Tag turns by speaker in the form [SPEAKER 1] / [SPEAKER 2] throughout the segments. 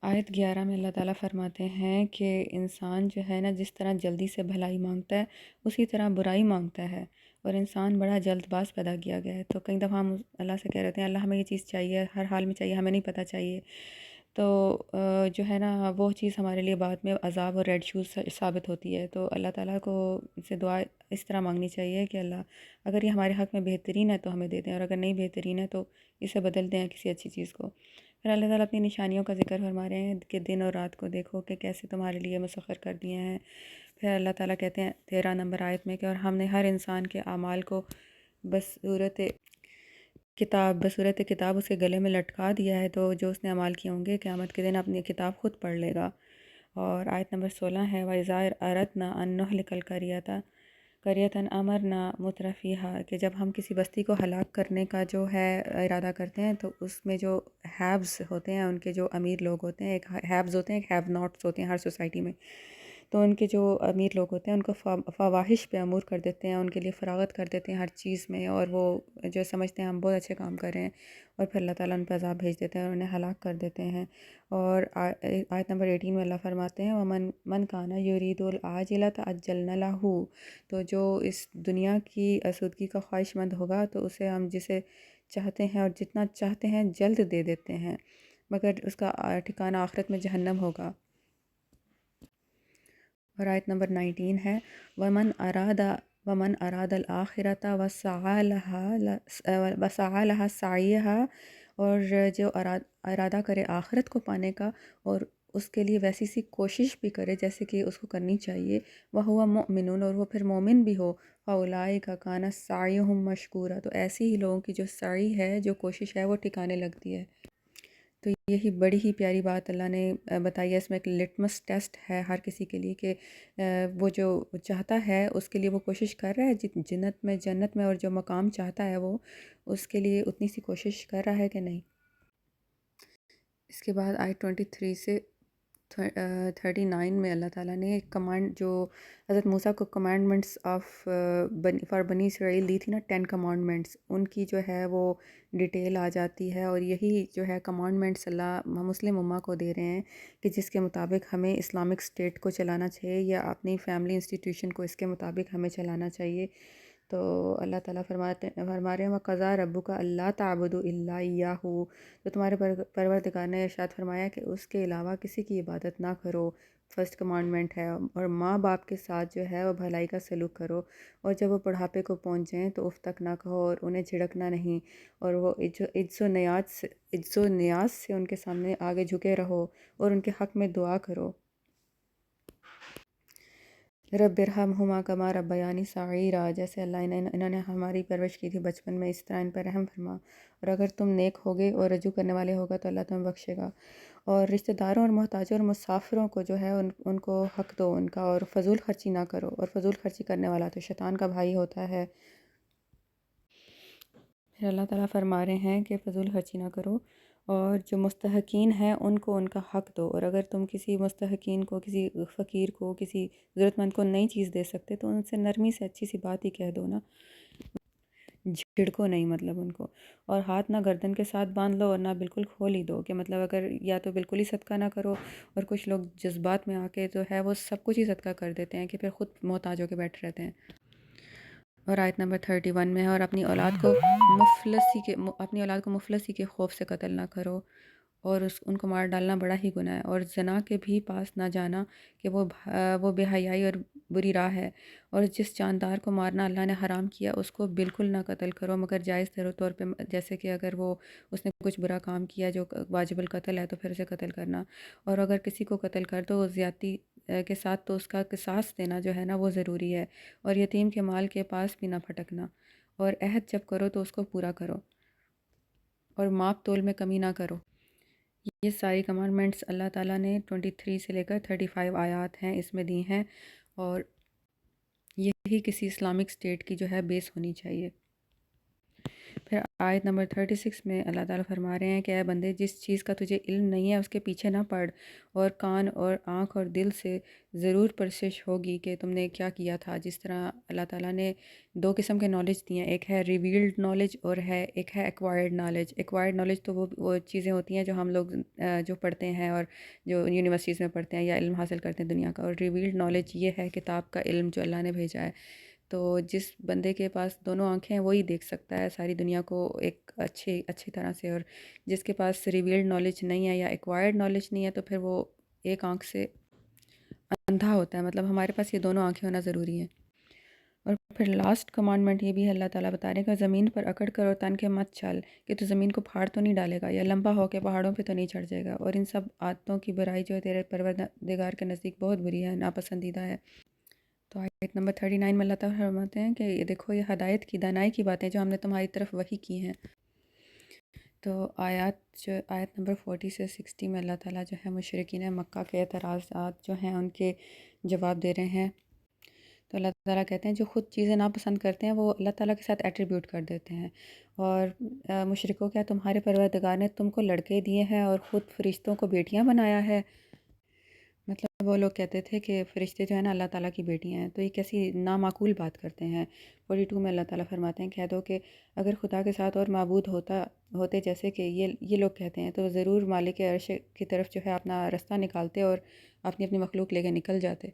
[SPEAKER 1] آیت 11 میں اللہ تعالیٰ فرماتے ہیں کہ انسان جو ہے نا جس طرح جلدی سے بھلائی مانگتا ہے اسی طرح برائی مانگتا ہے، اور انسان بڑا جلد باز پیدا کیا گیا ہے۔ تو کئی دفعہ ہم اللہ سے کہہ رہے ہیں اللہ ہمیں یہ چیز چاہیے، ہر حال میں چاہیے، ہمیں نہیں پتہ چاہیے، تو جو ہے نا وہ چیز ہمارے لیے بعد میں عذاب اور ریڈ شوز ثابت ہوتی ہے۔ تو اللہ تعالیٰ کو سے دعا اس طرح مانگنی چاہیے کہ اللہ اگر یہ ہمارے حق میں بہترین ہے تو ہمیں دے دیں، اور اگر نہیں بہترین ہے تو اسے بدل دیں کسی اچھی چیز کو۔ پھر اللہ تعالیٰ اپنی نشانیوں کا ذکر فرما رہے ہیں کہ دن اور رات کو دیکھو کہ کیسے تمہارے لیے مسخر کر دیے ہیں۔ پھر اللہ تعالیٰ کہتے ہیں 13 نمبر آیت میں کہ اور ہم نے ہر انسان کے اعمال کو بصورت کتاب اس کے گلے میں لٹکا دیا ہے، تو جو اس نے اعمال کیے ہوں گے قیامت کے دن اپنی کتاب خود پڑھ لے گا۔ اور آیت نمبر 16 ہے وَإِذَا أَرَدْنَا أَن نُهْلِكَ قَرْيَةً أَمَرْنَا مُتْرَفِيهَا، کہ جب ہم کسی بستی کو ہلاک کرنے کا جو ہے ارادہ کرتے ہیں تو اس میں جو ہیوز ہوتے ہیں، ان کے جو امیر لوگ ہوتے ہیں، ایک ہیوز ہوتے ہیں ایک ہیو ناٹس ہوتے ہیں ہر سوسائٹی میں، تو ان کے جو امیر لوگ ہوتے ہیں ان کو فواحش پہ امور کر دیتے ہیں، ان کے لیے فراغت کر دیتے ہیں ہر چیز میں، اور وہ جو سمجھتے ہیں ہم بہت اچھے کام کر رہے ہیں، اور پھر اللہ تعالیٰ ان پہ عذاب بھیج دیتے ہیں اور انہیں ہلاک کر دیتے ہیں۔ اور آیت نمبر 18 میں اللہ فرماتے ہیں وَمَن كَانَ يُرِيدُ الْعَاجِلَةَ عَجَّلْنَا لَهُ، تو جو اس دنیا کی آسودگی کا خواہش مند ہوگا تو اسے ہم جسے چاہتے ہیں اور جتنا چاہتے ہیں جلد دے دیتے ہیں، مگر اس کا ٹھکانہ آخرت میں جہنم ہوگا۔ اور آیت نمبر 19 ہے وَمَنْ أَرَادَ الْآخِرَةَ وَسَعَى لَهَا سَعْيَهَا، اور جو ارادہ کرے آخرت کو پانے کا اور اس کے لیے ویسی سی کوشش بھی کرے جیسے کہ اس کو کرنی چاہیے، وَهُوَ مُؤْمِنٌ، اور وہ پھر مومن بھی ہو، فَأُولَٰئِكَ كَانَ سَعْيُهُمْ مَشْكُورًا، تو ایسی ہی لوگوں کی جو سعی ہے، جو کوشش ہے، وہ ٹھکانے لگتی ہے۔ تو یہی بڑی ہی پیاری بات اللہ نے بتائی ہے، اس میں ایک لٹمس ٹیسٹ ہے ہر کسی کے لیے کہ وہ جو چاہتا ہے اس کے لیے وہ کوشش کر رہا ہے جنت میں اور جو مقام چاہتا ہے وہ اس کے لیے اتنی سی کوشش کر رہا ہے کہ نہیں۔ اس کے بعد آیت 23 سے 39 میں اللہ تعالیٰ نے کمانڈ جو حضرت موسیٰ کو کمانڈمنٹس فار بنی اسرائیل دی تھی نا، 10 کمانڈمنٹس، ان کی جو ہے وہ ڈیٹیل آ جاتی ہے، اور یہی جو ہے کمانڈمنٹس اللہ مسلم امہ کو دے رہے ہیں کہ جس کے مطابق ہمیں اسلامک اسٹیٹ کو چلانا چاہیے یا اپنی فیملی انسٹیٹیوشن کو اس کے مطابق ہمیں چلانا چاہیے۔ تو اللہ تعالیٰ فرما رہے ہیں وَقَضَىٰ رَبُّكَ أَلَّا تَعْبُدُوا إِلَّا إِيَّاهُ، تو تمہارے پروردگار نے ارشاد فرمایا کہ اس کے علاوہ کسی کی عبادت نہ کرو، فرسٹ کمانڈمنٹ ہے، اور ماں باپ کے ساتھ جو ہے وہ بھلائی کا سلوک کرو، اور جب وہ بڑھاپے کو پہنچ جائیں تو اف تک نہ کہو اور انہیں جھڑکنا نہیں، اور وہ عجز و نیاز سے ان کے سامنے آگے جھکے رہو اور ان کے حق میں دعا کرو۔ رب ارحمہما کما ربیانی صغیرا، جیسے اللہ انہوں نے ہماری پرورش کی تھی بچپن میں، اس طرح ان پر رحم فرما، اور اگر تم نیک ہوگے اور رجوع کرنے والے ہوگا تو اللہ تمہیں بخشے گا۔ اور رشتہ داروں اور محتاجوں اور مسافروں کو جو ہے ان کو حق دو ان کا، اور فضول خرچی نہ کرو، اور فضول خرچی کرنے والا تو شیطان کا بھائی ہوتا ہے۔ پھر اللہ تعالیٰ فرما رہے ہیں کہ فضول خرچی نہ کرو، اور جو مستحقین ہیں ان کو ان کا حق دو، اور اگر تم کسی مستحقین کو، کسی فقیر کو، کسی ضرورت مند کو نئی چیز دے سکتے تو ان سے نرمی سے اچھی سی بات ہی کہہ دو نا، جھڑکو نہیں مطلب ان کو، اور ہاتھ نہ گردن کے ساتھ باندھ لو اور نہ بالکل کھول ہی دو، کہ مطلب اگر یا تو بالکل ہی صدقہ نہ کرو، اور کچھ لوگ جذبات میں آ کے جو ہے وہ سب کچھ ہی صدقہ کر دیتے ہیں کہ پھر خود محتاج ہو کے بیٹھ رہتے ہیں۔ اور آیت نمبر 31 میں ہے اور اپنی اولاد کو مفلسی کے خوف سے قتل نہ کرو، اور ان کو مار ڈالنا بڑا ہی گناہ ہے، اور زنا کے بھی پاس نہ جانا کہ وہ بے حیائی اور بری راہ ہے، اور جس جاندار کو مارنا اللہ نے حرام کیا اس کو بالکل نہ قتل کرو مگر جائز طور پہ، جیسے کہ اگر اس نے کچھ برا کام کیا جو واجب القتل ہے تو پھر اسے قتل کرنا، اور اگر کسی کو قتل کر دو زیادتی کے ساتھ تو اس کا قصاص دینا جو ہے نا وہ ضروری ہے، اور یتیم کے مال کے پاس بھی نہ پھٹکنا، اور عہد جب کرو تو اس کو پورا کرو، اور ماپ تول میں کمی نہ کرو۔ یہ ساری کمانڈمنٹس اللہ تعالیٰ نے 23 سے لے کر 35 آیات ہیں اس میں دی ہیں، اور یہی کسی اسلامک اسٹیٹ کی جو ہے بیس ہونی چاہیے۔ پھر آیت نمبر 36 میں اللہ تعالیٰ فرما رہے ہیں کہ اے بندے، جس چیز کا تجھے علم نہیں ہے اس کے پیچھے نہ پڑ، اور کان اور آنکھ اور دل سے ضرور پرسش ہوگی کہ تم نے کیا کیا تھا۔ جس طرح اللہ تعالیٰ نے دو قسم کے نالج دی ہیں، ایک ہے ریویلڈ نالج اور ایک ہے ایکوائرڈ نالج۔ ایکوائرڈ نالج تو وہ چیزیں ہوتی ہیں جو ہم لوگ جو پڑھتے ہیں اور جو یونیورسٹیز میں پڑھتے ہیں یا علم حاصل کرتے ہیں دنیا کا، اور ریویلڈ نالج یہ ہے کتاب کا علم جو اللہ نے بھیجا ہے۔ تو جس بندے کے پاس دونوں آنکھیں ہیں وہی دیکھ سکتا ہے ساری دنیا کو ایک اچھی طرح سے، اور جس کے پاس ریویلڈ نالج نہیں ہے یا ایکوائرڈ نالج نہیں ہے تو پھر وہ ایک آنکھ سے اندھا ہوتا ہے۔ مطلب ہمارے پاس یہ دونوں آنکھیں ہونا ضروری ہیں۔ اور پھر لاسٹ کمانڈمنٹ یہ بھی ہے اللہ تعالیٰ بتا رہے گا، زمین پر اکڑ کر اور تن کے مت چل کہ تو زمین کو پھاڑ تو نہیں ڈالے گا یا لمبا ہو کے پہاڑوں پہ تو نہیں چڑھ جائے گا، اور ان سب عادتوں کی برائی جو ہے تیرے پروردگار کے نزدیک بہت بری ہے، ناپسندیدہ ہے۔ تو آیت نمبر 39 میں اللہ تعالیٰ فرماتے ہیں کہ یہ دیکھو، یہ ہدایت کی دانائی کی باتیں جو ہم نے تمہاری طرف وحی کی ہیں۔ تو آیت نمبر 40 سے 60 میں اللہ تعالیٰ جو ہے مشرکین مکہ کے اعتراضات جو ہیں ان کے جواب دے رہے ہیں۔ تو اللہ تعالیٰ کہتے ہیں جو خود چیزیں ناپسند کرتے ہیں وہ اللہ تعالیٰ کے ساتھ ایٹریبیوٹ کر دیتے ہیں، اور مشرکوں کیا تمہارے پروردگار نے تم کو لڑکے دیے ہیں اور خود فرشتوں کو بیٹیاں بنایا ہے؟ مطلب وہ لوگ کہتے تھے کہ فرشتے جو ہیں نا اللہ تعالیٰ کی بیٹیاں ہیں، تو یہ کیسی نامعقول بات کرتے ہیں۔ 42 میں اللہ تعالیٰ فرماتے ہیں کہہ دو کہ اگر خدا کے ساتھ اور معبود ہوتے جیسے کہ یہ لوگ کہتے ہیں تو ضرور مالک عرش کی طرف جو ہے اپنا رستہ نکالتے اور اپنی مخلوق لے کے نکل جاتے۔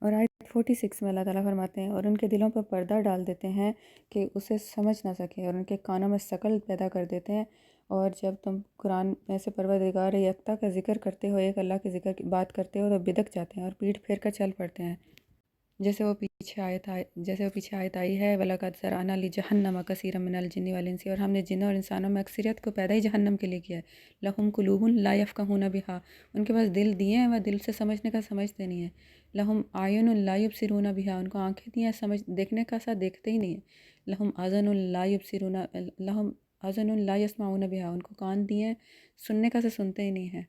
[SPEAKER 1] اور آیت 46 میں اللہ تعالیٰ فرماتے ہیں اور ان کے دلوں پر پردہ ڈال دیتے ہیں کہ اسے سمجھ نہ سکے، اور ان کے کانوں میں ثقل پیدا کر دیتے ہیں، اور جب تم قرآن میں سے پروردگار یکتا کا ذکر کرتے ہو، ایک اللہ کے ذکر کی بات کرتے ہو تو بدک جاتے ہیں اور پیٹھ پھیر کر چل پڑتے ہیں، جیسے وہ پیچھے آیت آئی ہے وَلَقَدْ ذَرَأْنَا لِجَهَنَّمَ كَثِيرًا مِنَ الْجِنِّ وَالْإِنسِ، اور ہم نے جنوں اور انسانوں میں اکثریت کو پیدا ہی جہنم کے لیے کیا ہے۔ لَهُمْ قُلُوبٌ لَا يَفْقَهُونَ بِهَا، ان کے پاس دل دیے ہیں وہ دل سے سمجھنے کا سمجھتے نہیں ہیں۔ لَهُمْ أَعْيُنٌ لَا يُبْصِرُونَ بِهَا، ان کو آنکھیں دی ہیں دیکھنے کا ساتھ دیکھتے ہی نہیں ہیں۔ لَهُمْ آذَانٌ لَا يُبْصِرُونَ لَهُمْ آذَانٌ لَا يَسْمَعُونَ بِهَا، ان کو کان دیے ہیں سننے کا سے سنتے ہی نہیں ہیں۔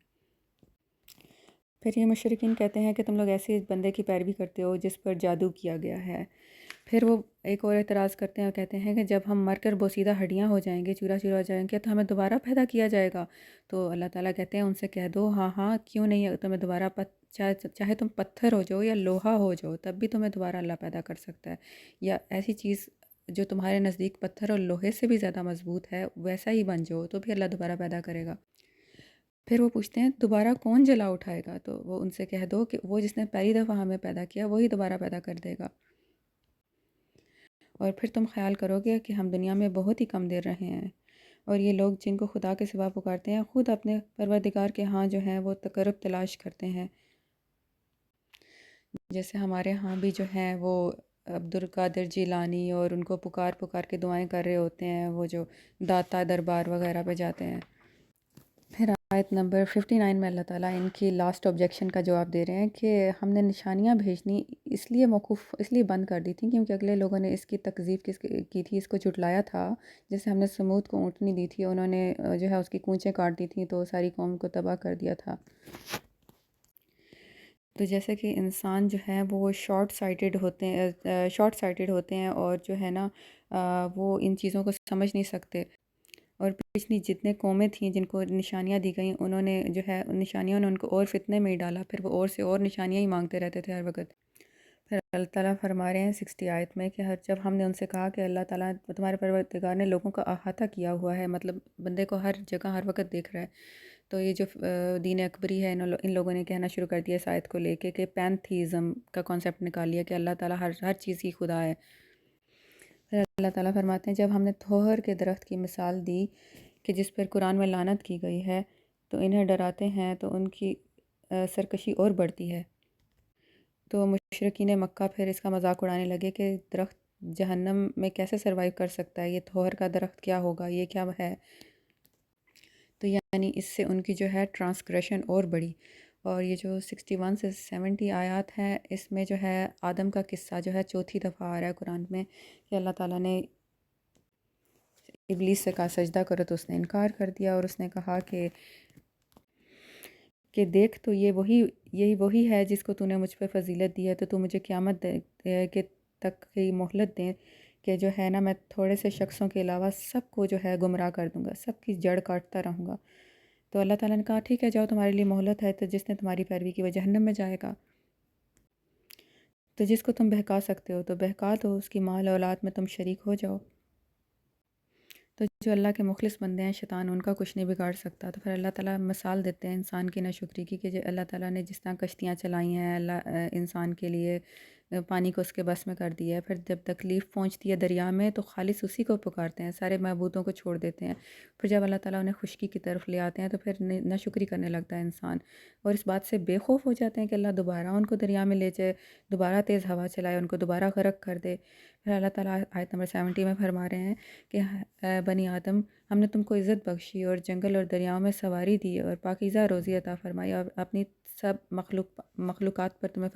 [SPEAKER 1] پھر یہ مشرکین کہتے ہیں کہ تم لوگ ایسے بندے کی پیروی کرتے ہو جس پر جادو کیا گیا ہے۔ پھر وہ ایک اور اعتراض کرتے ہیں اور کہتے ہیں کہ جب ہم مر کر بوسیدہ ہڈیاں ہو جائیں گے، چورا چورا ہو جائیں گے تو ہمیں دوبارہ پیدا کیا جائے گا۔ تو اللہ تعالیٰ کہتے ہیں ان سے کہہ دو ہاں ہاں کیوں نہیں، تمہیں دوبارہ چاہے تم پتھر ہو جاؤ یا لوہا ہو جاؤ تب بھی تمہیں دوبارہ اللہ پیدا کر سکتا ہے، یا ایسی چیز جو تمہارے نزدیک پتھر اور لوہے سے بھی زیادہ مضبوط ہے ویسا ہی بن جاؤ تو بھی اللہ دوبارہ پیدا کرے گا۔ پھر وہ پوچھتے ہیں دوبارہ کون جلا اٹھائے گا؟ تو وہ ان سے کہہ دو کہ وہ جس نے پہلی دفعہ ہمیں پیدا کیا وہی دوبارہ پیدا کر دے گا، اور پھر تم خیال کرو گے کہ ہم دنیا میں بہت ہی کم دیر رہے ہیں۔ اور یہ لوگ جن کو خدا کے سوا پکارتے ہیں خود اپنے پروردگار کے ہاں جو ہیں وہ تقرب تلاش کرتے ہیں، جیسے ہمارے ہاں بھی جو ہیں وہ عبدالقادر جیلانی، اور ان کو پکار پکار کے دعائیں کر رہے ہوتے ہیں، وہ جو داتا دربار وغیرہ پہ جاتے ہیں۔ پھر آیت نمبر 59 میں اللہ تعالیٰ ان کی لاسٹ آبجیکشن کا جواب دے رہے ہیں کہ ہم نے نشانیاں بھیجنی اس لیے بند کر دی تھیں کیونکہ اگلے لوگوں نے اس کی تکذیب کی تھی، اس کو جھٹلایا تھا۔ جیسے ہم نے سمود کو اونٹنی دی تھی، انہوں نے جو ہے اس کی کونچیں کاٹ دی تھیں تو ساری قوم کو تباہ کر دیا تھا۔ تو جیسے کہ انسان جو ہے وہ شارٹ سائٹڈ ہوتے ہیں اور جو ہے نا وہ ان چیزوں کو سمجھ نہیں سکتے، اور پچھلی جتنے قومیں تھیں جن کو نشانیاں دی گئیں انہوں نے جو ہے ان نشانیوں نے ان کو اور فتنے میں ہی ڈالا، پھر وہ اور سے اور نشانیاں ہی مانگتے رہتے تھے ہر وقت۔ پھر اللہ تعالیٰ فرما رہے ہیں 60 آیت میں کہ جب ہم نے ان سے کہا کہ اللہ تعالیٰ تمہارے پروردگار نے لوگوں کا احاطہ کیا ہوا ہے، مطلب بندے کو ہر جگہ ہر وقت دیکھ رہا ہے، تو یہ جو دین اکبری ہے ان لوگوں نے کہنا شروع کر دیا اس آیت کو لے کے کہ پینتھیزم کا کانسیپٹ نکال لیا کہ اللہ تعالیٰ ہر چیز کی خدا ہے۔ پھر اللہ تعالیٰ فرماتے ہیں جب ہم نے تھوہر کے درخت کی مثال دی کہ جس پر قرآن میں لعنت کی گئی ہے تو انہیں ڈراتے ہیں تو ان کی سرکشی اور بڑھتی ہے۔ تو مشرکین مکہ پھر اس کا مذاق اڑانے لگے کہ درخت جہنم میں کیسے سروائیو کر سکتا ہے، یہ تھوہر کا درخت کیا ہوگا، یہ کیا ہے؟ تو یعنی اس سے ان کی جو ہے ٹرانسگریشن اور بڑھی، اور یہ جو 61 سے 70 آیات ہیں اس میں جو ہے آدم کا قصہ جو ہے چوتھی دفعہ آ رہا ہے قرآن میں کہ اللہ تعالیٰ نے ابلیس سے کہا سجدہ کرو تو اس نے انکار کر دیا، اور اس نے کہا کہ دیکھ تو یہی وہی ہے جس کو تو نے مجھ پہ فضیلت دی ہے، تو مجھے قیامت کے تک کی مہلت دیں کہ جو ہے نا میں تھوڑے سے شخصوں کے علاوہ سب کو جو ہے گمراہ کر دوں گا، سب کی جڑ کاٹتا رہوں گا۔ تو اللہ تعالیٰ نے کہا ٹھیک ہے جاؤ، تمہارے لیے مہلت ہے، تو جس نے تمہاری پیروی کی وہ جہنم میں جائے گا۔ تو جس کو تم بہکا سکتے ہو تو بہکا دو، اس کی مال اولاد میں تم شریک ہو جاؤ۔ تو جو اللہ کے مخلص بندے ہیں، شیطان ان کا کچھ نہیں بگاڑ سکتا۔ تو پھر اللہ تعالیٰ مثال دیتے ہیں انسان کی ناشکری کی، کہ جو اللہ تعالیٰ نے جس طرح کشتیاں چلائی ہیں انسان کے لیے، پانی کو اس کے بس میں کر دیا ہے، پھر جب تکلیف پہنچتی ہے دریا میں تو خالص اسی کو پکارتے ہیں، سارے معبودوں کو چھوڑ دیتے ہیں۔ پھر جب اللہ تعالیٰ انہیں خشکی کی طرف لے آتے ہیں تو پھر ناشکری کرنے لگتا ہے انسان، اور اس بات سے بے خوف ہو جاتے ہیں کہ اللہ دوبارہ ان کو دریا میں لے جائے، دوبارہ تیز ہوا چلائے، ان کو دوبارہ غرق کر دے۔ پھر اللہ تعالیٰ آیت نمبر 70 میں فرما رہے ہیں کہ اے بنی آدم، ہم نے تم کو عزت بخشی اور جنگل اور دریاؤں میں سواری دی اور پاکیزہ روزی عطا فرمائی، اور اپنی سب مخلوقات پر تمہیں